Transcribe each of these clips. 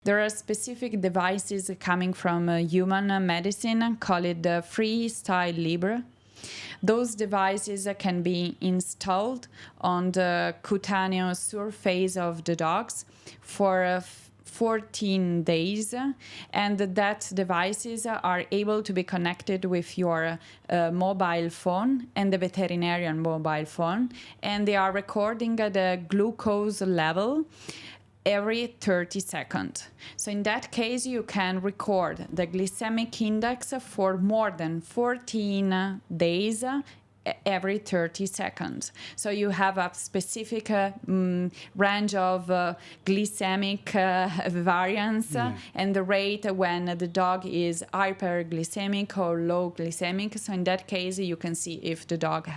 There are specific devices coming from human medicine called Freestyle Libre. Those devices can be installed on the cutaneous surface of the dogs for 14 days, and that devices are able to be connected with your mobile phone and the veterinarian mobile phone, and they are recording the glucose level every 30 seconds. So in that case, you can record the glycemic index for more than 14 days every 30 seconds. So you have a specific range of glycemic variance and the rate when the dog is hyperglycemic or low glycemic. So in that case, you can see if the dog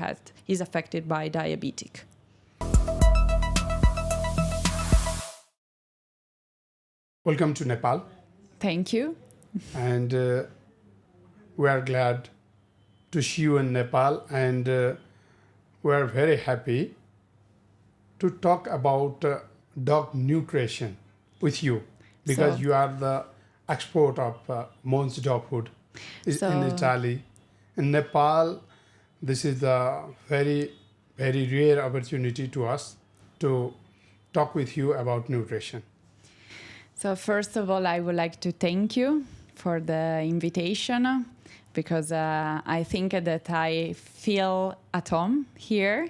is affected by diabetic. Welcome to Nepal. Thank you. And we are glad to see you in Nepal, and we are very happy to talk about dog nutrition with you, because you are the expert of Mons dog food in Italy. In Nepal, this is a very, very rare opportunity to us to talk with you about nutrition. So first of all, I would like to thank you for the invitation, because I think that I feel at home here,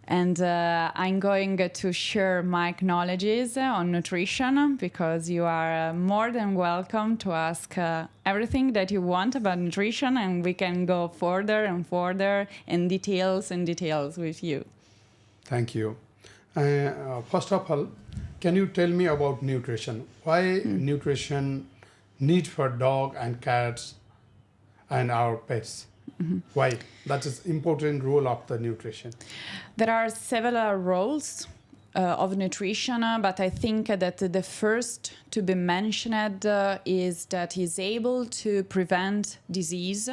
and I'm going to share my knowledge on nutrition, because you are more than welcome to ask everything that you want about nutrition, and we can go further and further in details with you. Thank you. First of all, can you tell me about nutrition? Why nutrition need for dog and cats and our pets? Why? That is important role of the nutrition. There are several roles of nutrition, but I think that the first to be mentioned is that it's able to prevent disease,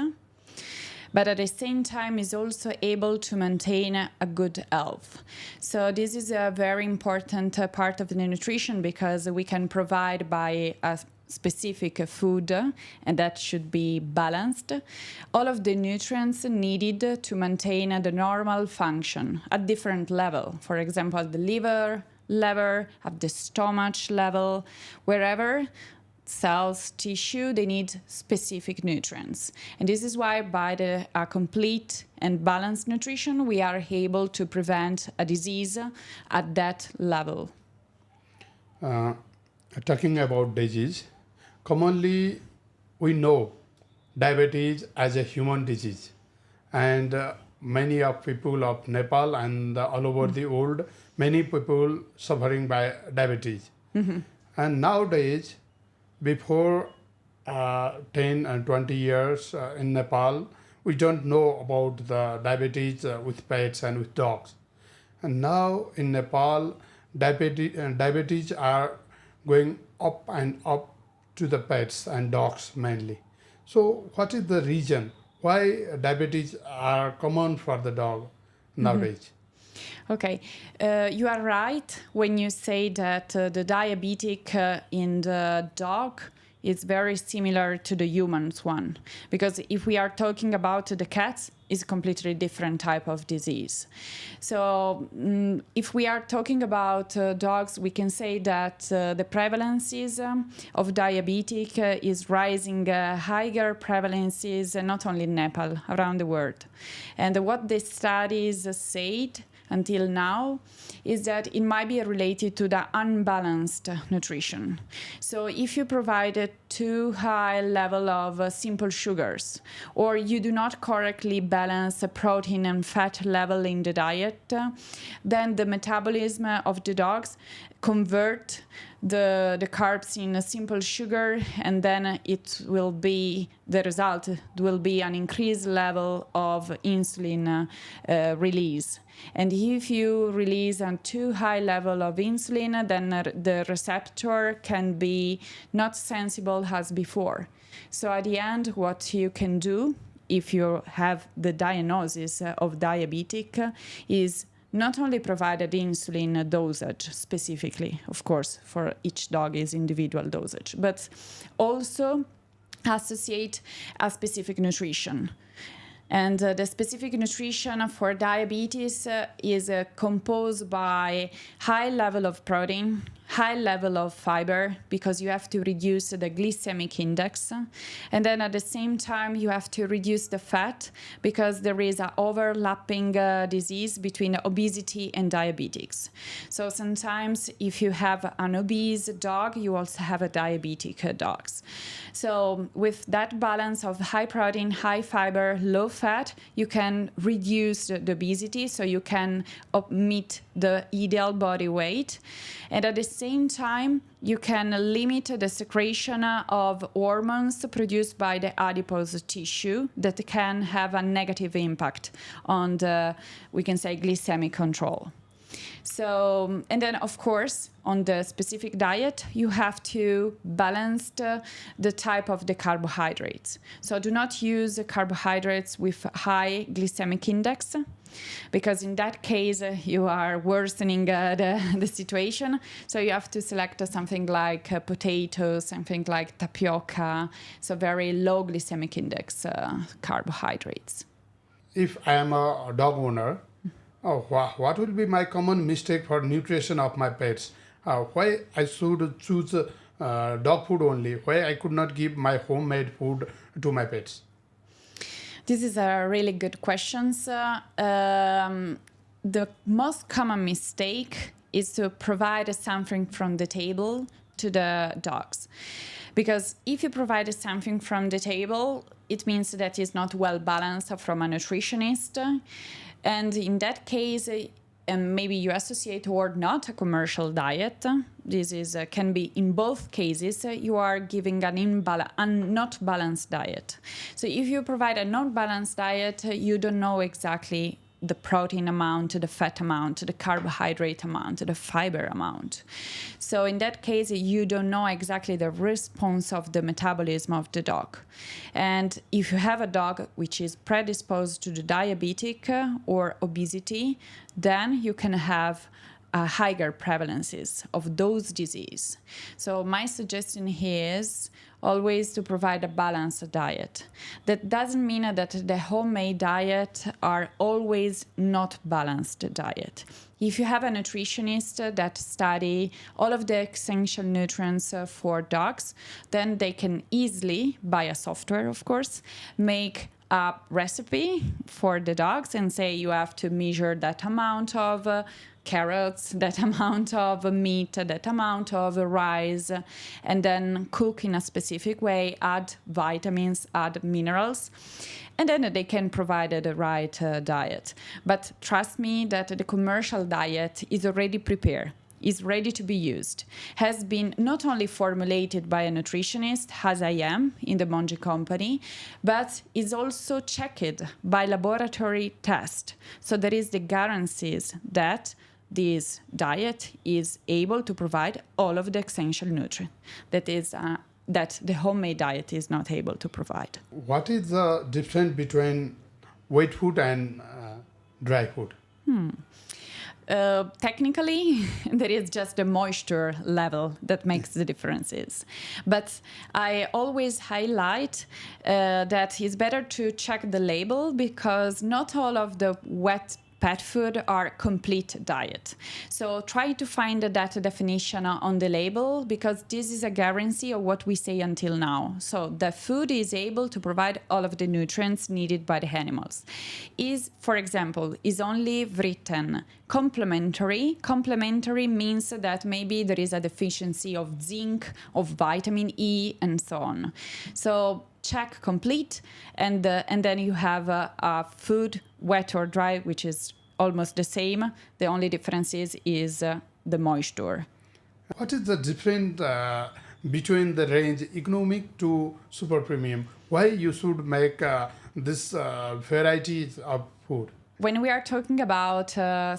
but at the same time is also able to maintain a good health. So this is a very important part of the nutrition, because we can provide by a specific food, and that should be balanced, all of the nutrients needed to maintain the normal function at different level. For example, at the liver level, at the stomach level, wherever cells, tissue, they need specific nutrients. And this is why by a complete and balanced nutrition, we are able to prevent a disease at that level. Talking about disease, commonly we know diabetes as a human disease, and many of people of Nepal and all over the world, many people suffering by diabetes. And nowadays, before 10 and 20 years in Nepal, we don't know about the diabetes with pets and with dogs. And now in Nepal, diabetes are going up and up to the pets and dogs mainly. So what is the reason why diabetes are common for the dog nowadays? Okay, you are right when you say that the diabetic in the dog is very similar to the humans one, because if we are talking about the cats, it's a completely different type of disease. So if we are talking about dogs, we can say that the prevalences of diabetic is rising, higher prevalences, not only in Nepal, around the world. And what the studies said until now is that it might be related to the unbalanced nutrition. So if you provide a too high level of simple sugars, or you do not correctly balance the protein and fat level in the diet, then the metabolism of the dogs convert the carbs in a simple sugar, and then it will be the result will be an increased level of insulin release. And if you release a too high level of insulin, then the receptor can be not sensible as before. So at the end, what you can do if you have the diagnosis of diabetic is not only provided insulin dosage specifically, of course, for each dog is individual dosage, but also associate a specific nutrition. And the specific nutrition for diabetes is composed by high level of protein, high level of fiber, because you have to reduce the glycemic index. And then at the same time, you have to reduce the fat, because there is an overlapping disease between obesity and diabetics. So sometimes if you have an obese dog, you also have a diabetic dogs. So with that balance of high protein, high fiber, low fat, you can reduce the obesity, so you can meet the ideal body weight. And at the same time, you can limit the secretion of hormones produced by the adipose tissue that can have a negative impact on the, we can say, glycemic control. So, and then of course, on the specific diet, you have to balance the type of the carbohydrates. So do not use carbohydrates with high glycemic index, because in that case, you are worsening the situation. So you have to select something like potatoes, something like tapioca, so very low glycemic index carbohydrates. If I am a dog owner, what will be my common mistake for nutrition of my pets? Why I should choose dog food only? Why I could not give my homemade food to my pets? This is a really good question. The most common mistake is to provide something from the table to the dogs. Because if you provide something from the table, it means that it's not well balanced from a nutritionist. And in that case, and maybe you associate or not a commercial diet. This is can be in both cases. You are giving a not balanced diet. So if you provide a not balanced diet, you don't know exactly the protein amount, the fat amount, the carbohydrate amount, the fiber amount. So in that case, you don't know exactly the response of the metabolism of the dog. And if you have a dog which is predisposed to the diabetic or obesity, then you can have higher prevalences of those diseases. So my suggestion here is always to provide a balanced diet. That doesn't mean that the homemade diet are always not balanced diet. If you have a nutritionist that study all of the essential nutrients for dogs, then they can easily, by a software of course, make a recipe for the dogs and say you have to measure that amount of carrots, that amount of meat, that amount of rice, and then cook in a specific way, add vitamins, add minerals, and then they can provide the right diet. But trust me that the commercial diet is already prepared, is ready to be used, has been not only formulated by a nutritionist, as I am in the Monge company, but is also checked by laboratory test. So there is the guarantees that this diet is able to provide all of the essential nutrients that the homemade diet is not able to provide. What is the difference between wet food and dry food? Technically, there is just the moisture level that makes the differences. But I always highlight that it's better to check the label, because not all of the wet pet food are complete diet. So try to find that definition on the label, because this is a guarantee of what we say until now. So the food is able to provide all of the nutrients needed by the animals. For example, is only written complementary. Complementary means that maybe there is a deficiency of zinc, of vitamin E, and so on. So check complete, and then you have a food, wet or dry, which is almost the same. The only difference is the moisture. What is the difference between the range economic to super premium? Why you should make this varieties of food? When we are talking about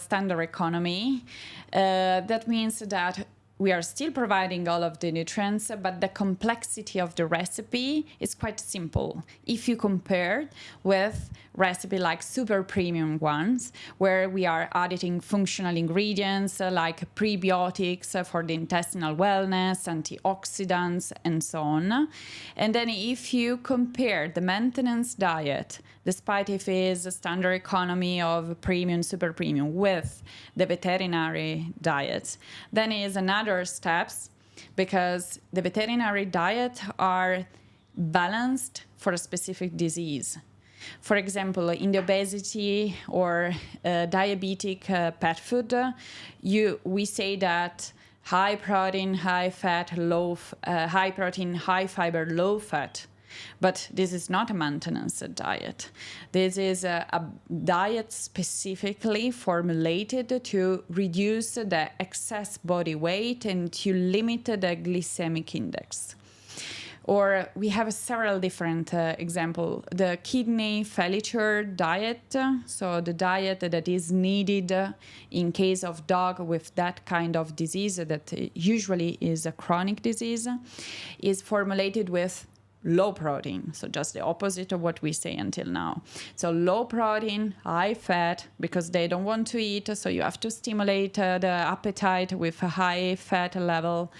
standard economy, that means that we are still providing all of the nutrients, but the complexity of the recipe is quite simple. If you compare with recipe like super premium ones, where we are adding functional ingredients like prebiotics for the intestinal wellness, antioxidants, and so on. And then if you compare the maintenance diet, despite if it is a standard economy of premium, super premium, with the veterinary diet, then it is another steps, because the veterinary diet are balanced for a specific disease. For example, in the obesity or diabetic pet food, we say that high protein, high fat, high protein, high fiber, low fat. But this is not a maintenance diet. This is a diet specifically formulated to reduce the excess body weight and to limit the glycemic index. Or we have several different examples. The kidney failure diet, so the diet that is needed in case of dog with that kind of disease that usually is a chronic disease, is formulated with low protein, so just the opposite of what we say until now. So low protein, high fat, because they don't want to eat, so you have to stimulate the appetite with a high fat level.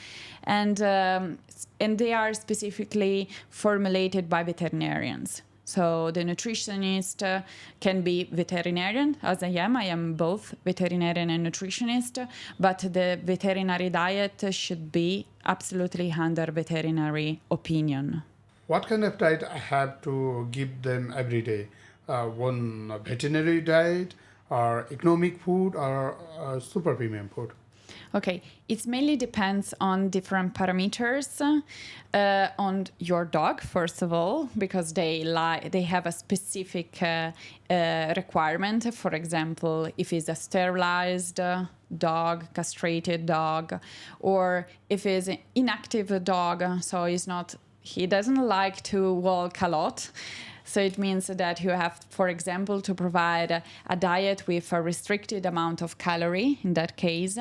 And they are specifically formulated by veterinarians. So the nutritionist can be veterinarian, as I am both veterinarian and nutritionist, but the veterinary diet should be absolutely under veterinary opinion. What kind of diet I have to give them every day? One veterinary diet, or economic food, or super premium food? Okay, it mainly depends on different parameters on your dog, first of all, because they have a specific requirement. For example, if it's a sterilized dog, castrated dog, or if it's an inactive dog, so he doesn't like to walk a lot. So it means that you have, for example, to provide a diet with a restricted amount of calorie in that case,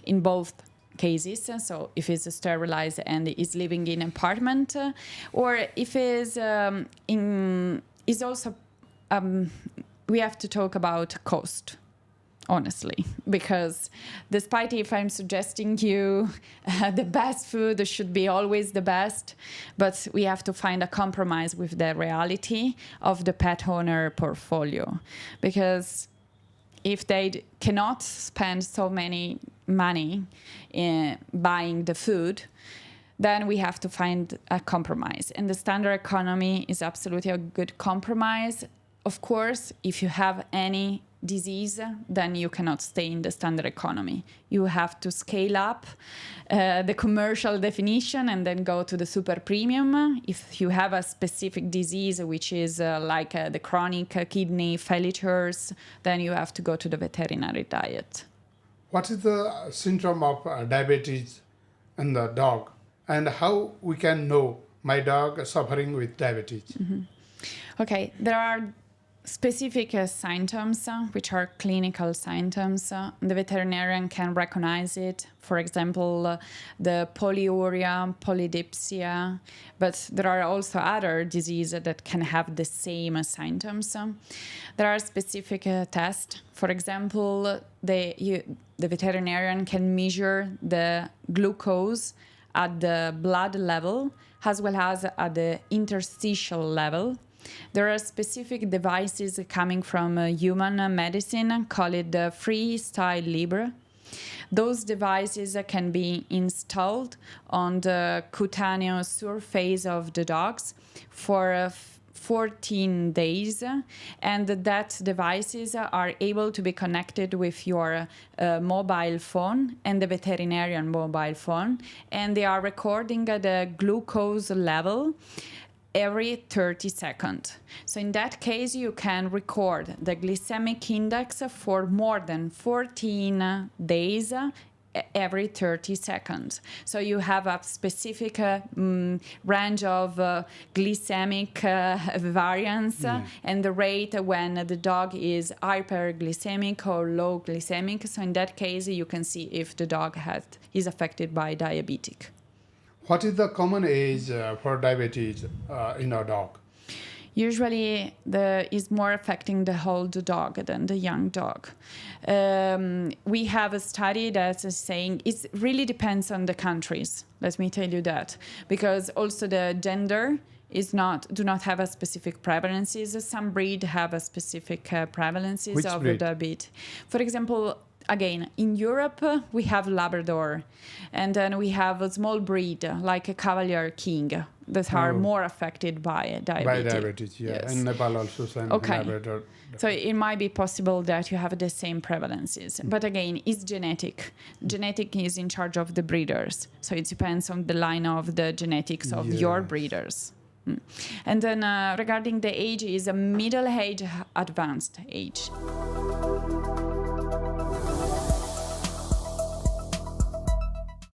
in both cases. So if it's sterilized and is living in an apartment, or if it's is also, we have to talk about cost. Honestly, because despite if I'm suggesting you the best food should be always the best, but we have to find a compromise with the reality of the pet owner portfolio. Because if they cannot spend so many money in buying the food, then we have to find a compromise. And the standard economy is absolutely a good compromise. Of course, if you have any disease, then you cannot stay in the standard economy. You have to scale up the commercial definition and then go to the super premium. If you have a specific disease, which is like the chronic kidney failures, then you have to go to the veterinary diet. What is the syndrome of diabetes in the dog, and how we can know my dog is suffering with diabetes? Mm-hmm. Okay, there are specific symptoms, which are clinical symptoms. The veterinarian can recognize it. For example, the polyuria, polydipsia, but there are also other diseases that can have the same symptoms. There are specific tests. For example, the veterinarian can measure the glucose at the blood level as well as at the interstitial level. There are specific devices coming from human medicine called Freestyle Libre. Those devices can be installed on the cutaneous surface of the dogs for 14 days, and that devices are able to be connected with your mobile phone and the veterinarian mobile phone, and they are recording the glucose level every 30 seconds. So in that case, you can record the glycemic index for more than 14 days every 30 seconds. So you have a specific range of glycemic variance and the rate when the dog is hyperglycemic or low glycemic. So in that case, you can see if the dog is affected by diabetic. What is the common age for diabetes in a dog? Usually is more affecting the old dog than the young dog. We have a study that is saying it really depends on the countries. Let me tell you that. Because also the gender do not have a specific prevalences. Some breed have a specific prevalences Which of breed? diabetes. For example, again, in Europe, we have Labrador. And then we have a small breed like a Cavalier King that are more affected by diabetes. By diabetes, yeah. Yes. In Nepal also, some Okay. Labrador. So it might be possible that you have the same prevalences. But again, it's genetic. Genetic is in charge of the breeders. So it depends on the line of the genetics of your breeders. And then regarding the age, is a middle age, advanced age.